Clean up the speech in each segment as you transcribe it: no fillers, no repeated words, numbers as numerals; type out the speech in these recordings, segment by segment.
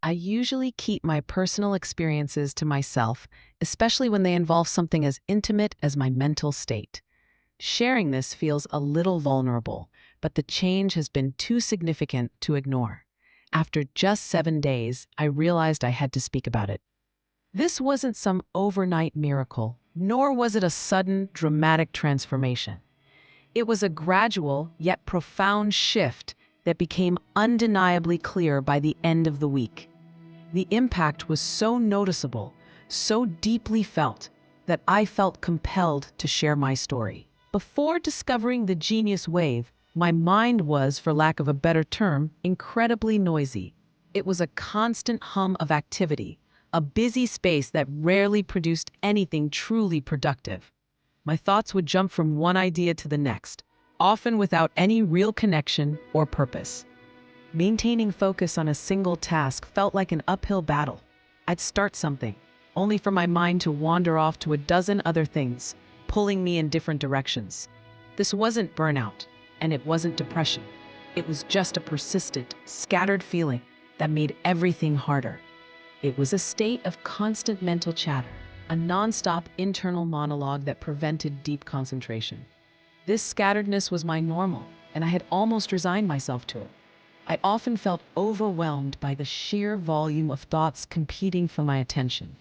I usually keep my personal experiences to myself, especially when they involve something as intimate as my mental state. Sharing this feels a little vulnerable, but the change has been too significant to ignore. After just 7 days, I realized I had to speak about it. This wasn't some overnight miracle, nor was it a sudden, dramatic transformation. It was a gradual, yet profound shift that became undeniably clear by the end of the week. The impact was so noticeable, so deeply felt, that I felt compelled to share my story. Before discovering the genius wave, my mind was, for lack of a better term, incredibly noisy. It was a constant hum of activity, a busy space that rarely produced anything truly productive. My thoughts would jump from one idea to the next, often without any real connection or purpose. Maintaining focus on a single task felt like an uphill battle. I'd start something, only for my mind to wander off to a dozen other things, pulling me in different directions. This wasn't burnout, and it wasn't depression. It was just a persistent, scattered feeling that made everything harder. It was a state of constant mental chatter, a nonstop internal monologue that prevented deep concentration. This scatteredness was my normal, and I had almost resigned myself to it. I often felt overwhelmed by the sheer volume of thoughts competing for my attention.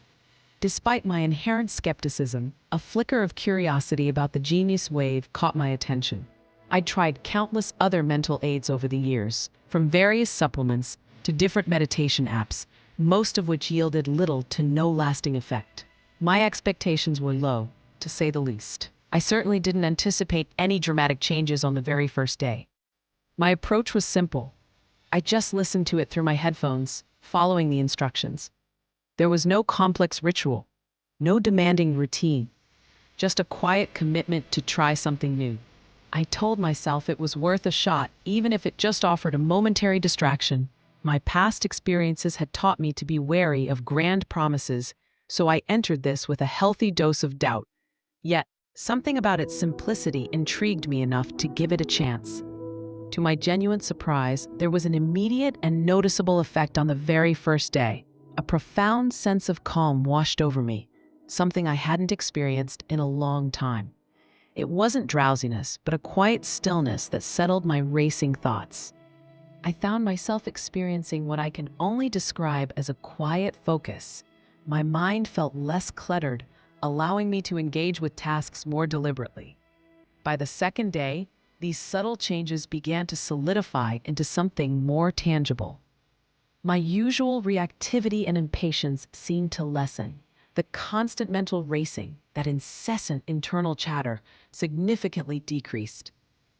Despite my inherent skepticism, a flicker of curiosity about the genius wave caught my attention. I tried countless other mental aids over the years, from various supplements to different meditation apps, most of which yielded little to no lasting effect. My expectations were low, to say the least. I certainly didn't anticipate any dramatic changes on the very first day. My approach was simple. I just listened to it through my headphones, following the instructions. There was no complex ritual, no demanding routine, just a quiet commitment to try something new. I told myself it was worth a shot, even if it just offered a momentary distraction. My past experiences had taught me to be wary of grand promises, so I entered this with a healthy dose of doubt. Yet, something about its simplicity intrigued me enough to give it a chance. To my genuine surprise, there was an immediate and noticeable effect on the very first day. A profound sense of calm washed over me, something I hadn't experienced in a long time. It wasn't drowsiness, but a quiet stillness that settled my racing thoughts. I found myself experiencing what I can only describe as a quiet focus. My mind felt less cluttered, allowing me to engage with tasks more deliberately. By the second day, these subtle changes began to solidify into something more tangible. My usual reactivity and impatience seemed to lessen. The constant mental racing, that incessant internal chatter, significantly decreased.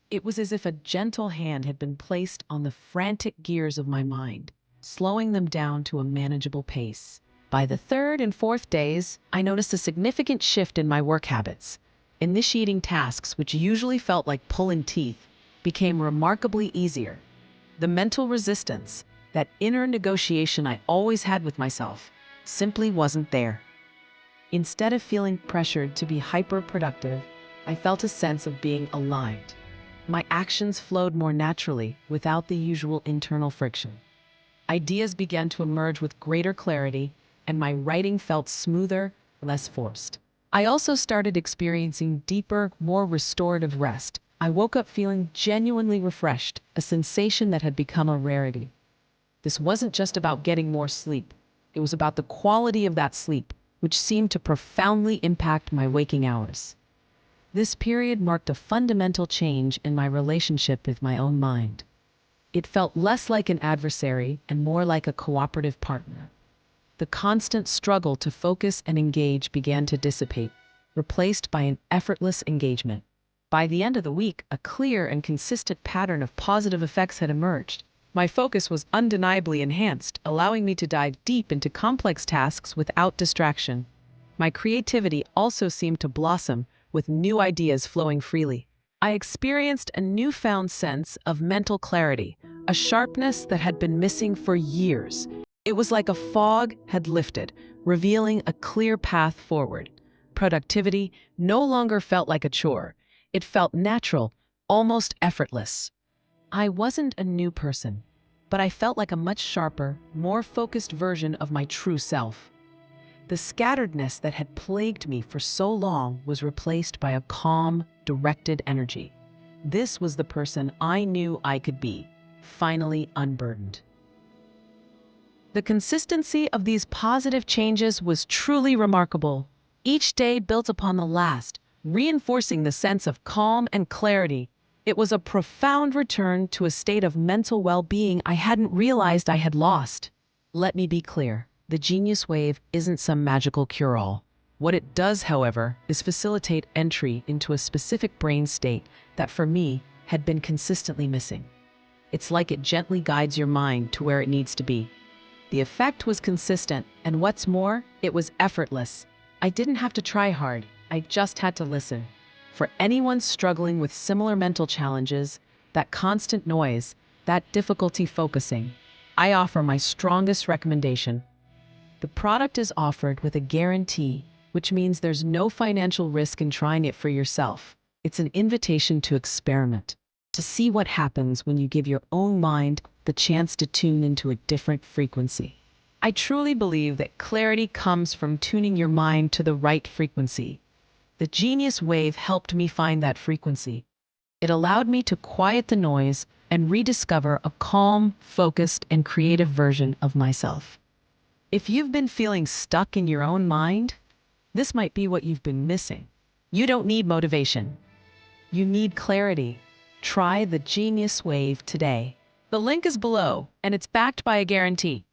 It was as if a gentle hand had been placed on the frantic gears of my mind, slowing them down to a manageable pace. By the third and fourth days, I noticed a significant shift in my work habits. Initiating tasks, which usually felt like pulling teeth, became remarkably easier. The mental resistance, that inner negotiation I always had with myself, simply wasn't there. Instead of feeling pressured to be hyper-productive, I felt a sense of being aligned. My actions flowed more naturally, without the usual internal friction. Ideas began to emerge with greater clarity, and my writing felt smoother, less forced. I also started experiencing deeper, more restorative rest. I woke up feeling genuinely refreshed, a sensation that had become a rarity. This wasn't just about getting more sleep. It was about the quality of that sleep, which seemed to profoundly impact my waking hours. This period marked a fundamental change in my relationship with my own mind. It felt less like an adversary and more like a cooperative partner. The constant struggle to focus and engage began to dissipate, replaced by an effortless engagement. By the end of the week, a clear and consistent pattern of positive effects had emerged. My focus was undeniably enhanced, allowing me to dive deep into complex tasks without distraction. My creativity also seemed to blossom, with new ideas flowing freely. I experienced a newfound sense of mental clarity, a sharpness that had been missing for years. It was like a fog had lifted, revealing a clear path forward. Productivity no longer felt like a chore. It felt natural, almost effortless. I wasn't a new person, but I felt like a much sharper, more focused version of my true self. The scatteredness that had plagued me for so long was replaced by a calm, directed energy. This was the person I knew I could be, finally unburdened. The consistency of these positive changes was truly remarkable. Each day built upon the last, reinforcing the sense of calm and clarity. It was a profound return to a state of mental well-being I hadn't realized I had lost. Let me be clear, the Genius Wave isn't some magical cure-all. What it does, however, is facilitate entry into a specific brain state that, for me, had been consistently missing. It's like it gently guides your mind to where it needs to be. The effect was consistent, and what's more, it was effortless. I didn't have to try hard, I just had to listen. For anyone struggling with similar mental challenges, that constant noise, that difficulty focusing, I offer my strongest recommendation. The product is offered with a guarantee, which means there's no financial risk in trying it for yourself. It's an invitation to experiment, to see what happens when you give your own mind the chance to tune into a different frequency. I truly believe that clarity comes from tuning your mind to the right frequency. The Genius Wave helped me find that frequency. It allowed me to quiet the noise and rediscover a calm, focused, and creative version of myself. If you've been feeling stuck in your own mind, this might be what you've been missing. You don't need motivation. You need clarity. Try the Genius Wave today. The link is below, and it's backed by a guarantee.